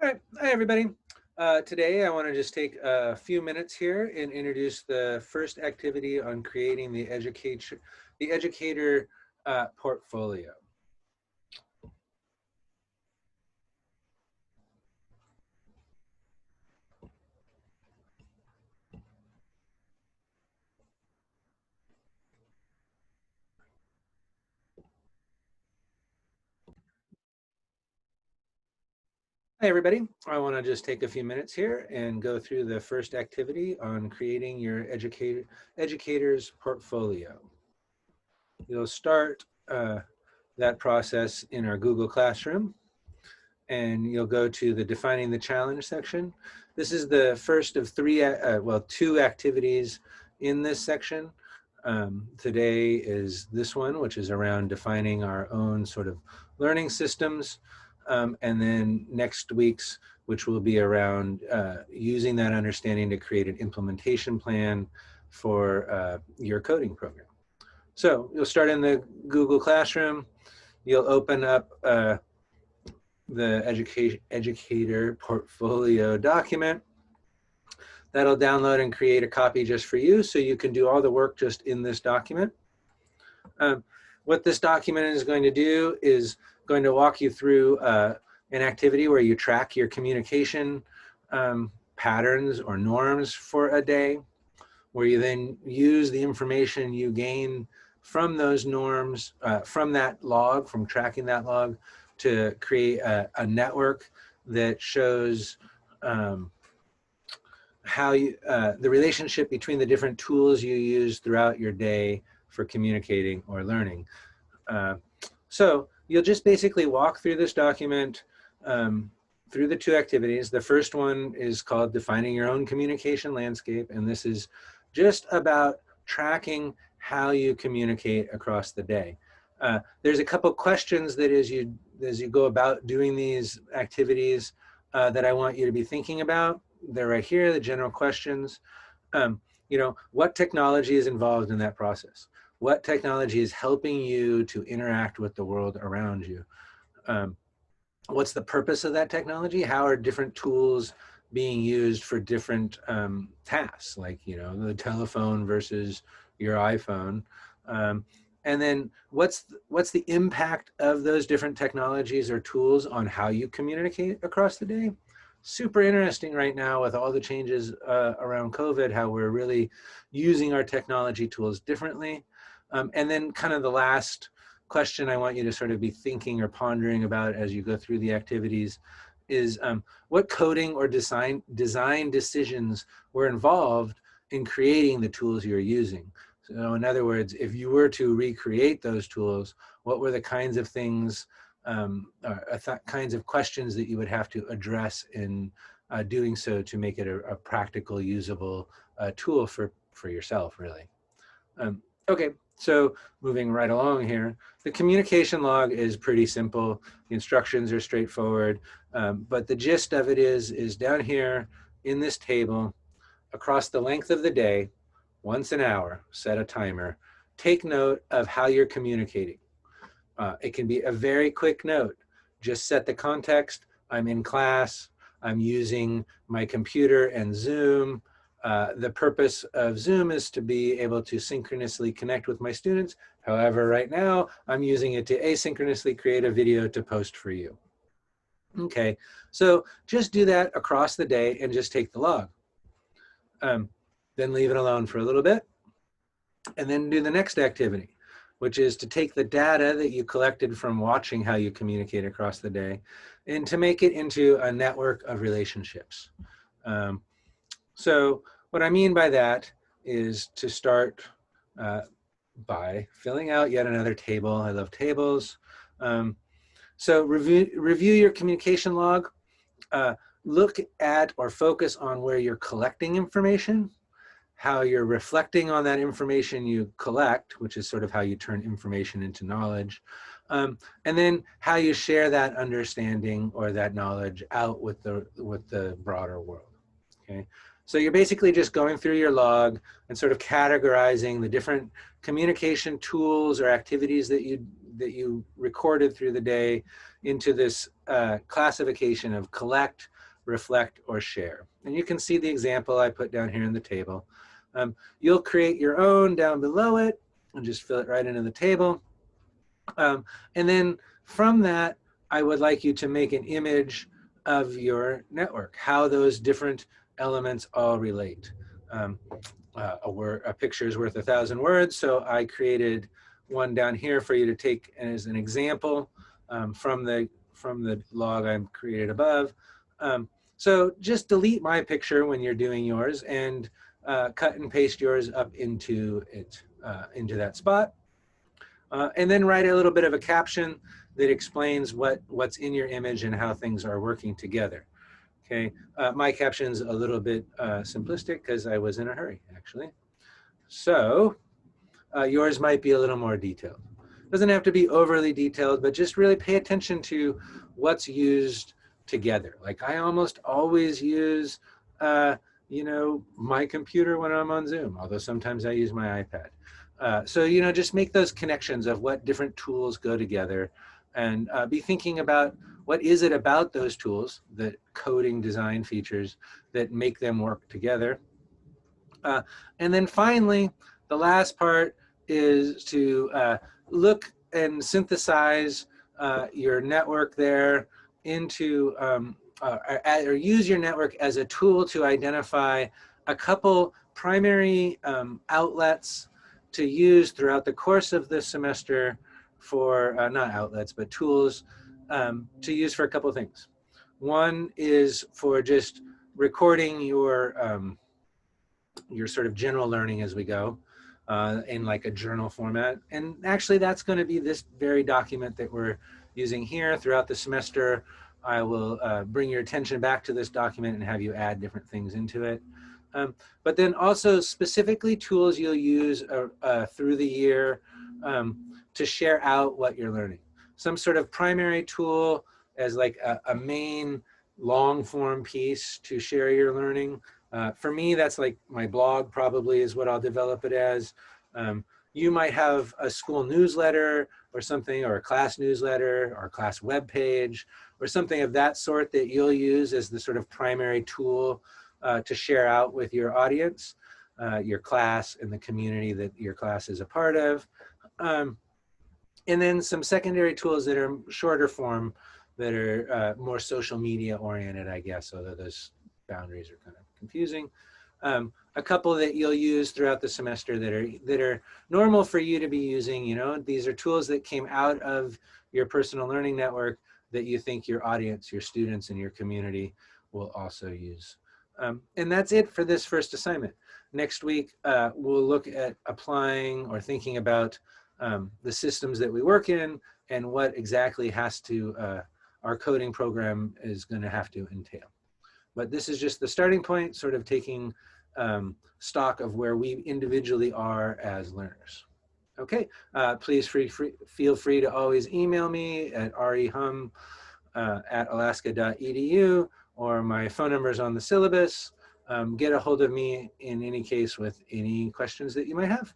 All right, hi everybody. Today I want to just take a few minutes here and introduce the first activity on creating the educator portfolio. Hi everybody. I want to just take a few minutes here and go through the first activity on creating your educator's portfolio. You'll start that process in our Google Classroom, and you'll go to the defining the challenge section. This is the first of two activities in this section. Today is this one, which is around defining our own sort of learning systems. And then next week's, which will be around using that understanding to create an implementation plan for your coding program. So you'll start in the Google Classroom. You'll open up the educator portfolio document. That'll download and create a copy just for you, so you can do all the work just in this document. What this document is going to do is going to walk you through an activity where you track your communication patterns or norms for a day, where you then use the information you gain from those norms, from that log, from tracking that log, to create a network that shows how you, the relationship between the different tools you use throughout your day for communicating or learning. So you'll just basically walk through this document through the two activities. The first one is called Defining Your Own Communication Landscape, and this is just about tracking how you communicate across the day. There's a couple questions that as you go about doing these activities that I want you to be thinking about. They're right here, the general questions. What technology is involved in that process? What technology is helping you to interact with the world around you? What's the purpose of that technology? How are different tools being used for different tasks, like the telephone versus your iPhone? And then what's the impact of those different technologies or tools on how you communicate across the day? Super interesting right now with all the changes around COVID, how we're really using our technology tools differently. And then kind of the last question I want you to sort of be thinking or pondering about as you go through the activities is what coding or design decisions were involved in creating the tools you're using. So in other words, if you were to recreate those tools, what were the kinds of things, kinds of questions that you would have to address in doing so to make it a practical, usable tool for yourself, really. Okay, so moving right along here, the communication log is pretty simple. The instructions are straightforward, but the gist of it is down here in this table, across the length of the day, once an hour, set a timer, take note of how you're communicating. It can be a very quick note. Just set the context. I'm in class. I'm using my computer and Zoom. The purpose of Zoom is to be able to synchronously connect with my students. However, right now, I'm using it to asynchronously create a video to post for you. Okay, so just do that across the day and just take the log. Then leave it alone for a little bit, and then do the next activity, which is to take the data that you collected from watching how you communicate across the day and to make it into a network of relationships. So what I mean by that is to start by filling out yet another table. I love tables. So review your communication log. Look at or focus on where you're collecting information, how you're reflecting on that information you collect, which is sort of how you turn information into knowledge, and then how you share that understanding or that knowledge out with the broader world. Okay, So you're basically just going through your log and sort of categorizing the different communication tools or activities that you recorded through the day into this classification of collect, reflect, or share. And you can see the example I put down here in the table. You'll create your own down below it and just fill it right into the table. And then from that, I would like you to make an image of your network, how those different elements all relate. A picture is worth 1,000 words, so I created one down here for you to take as an example from the log I created above. So just delete my picture when you're doing yours and cut and paste yours up into it, into that spot. And then write a little bit of a caption that explains what's in your image and how things are working together. Okay, my caption's a little bit simplistic because I was in a hurry, actually. So yours might be a little more detailed. Doesn't have to be overly detailed, but just really pay attention to what's used together. Like I almost always use, you know, my computer when I'm on Zoom, although sometimes I use my iPad. So, you know, just make those connections of what different tools go together and be thinking about what is it about those tools, the coding design features that make them work together. And then finally, the last part is to look and synthesize your network there into, or use your network as a tool to identify a couple primary outlets to use throughout the course of this semester for, not outlets, but tools to use for a couple of things. One is for just recording your sort of general learning as we go in like a journal format. And actually that's going to be this very document that we're using here throughout the semester. I will bring your attention back to this document and have you add different things into it. But then also specifically tools you'll use through the year to share out what you're learning. Some sort of primary tool as like a main long form piece to share your learning. For me, that's like my blog probably is what I'll develop it as. You might have a school newsletter or something, or a class newsletter or a class web page or something of that sort that you'll use as the sort of primary tool to share out with your audience, your class and the community that your class is a part of. And then some secondary tools that are shorter form that are more social media oriented, I guess, although those boundaries are kind of confusing. A couple that you'll use throughout the semester that are normal for you to be using. You know, these are tools that came out of your personal learning network that you think your audience, your students, and your community will also use. And that's it for this first assignment. Next week, we'll look at applying or thinking about the systems that we work in and what exactly has to, our coding program is going to have to entail. But this is just the starting point, sort of taking stock of where we individually are as learners. Okay, please feel free to always email me at rehum@alaska.edu, or my phone number is on the syllabus. Get a hold of me in any case with any questions that you might have.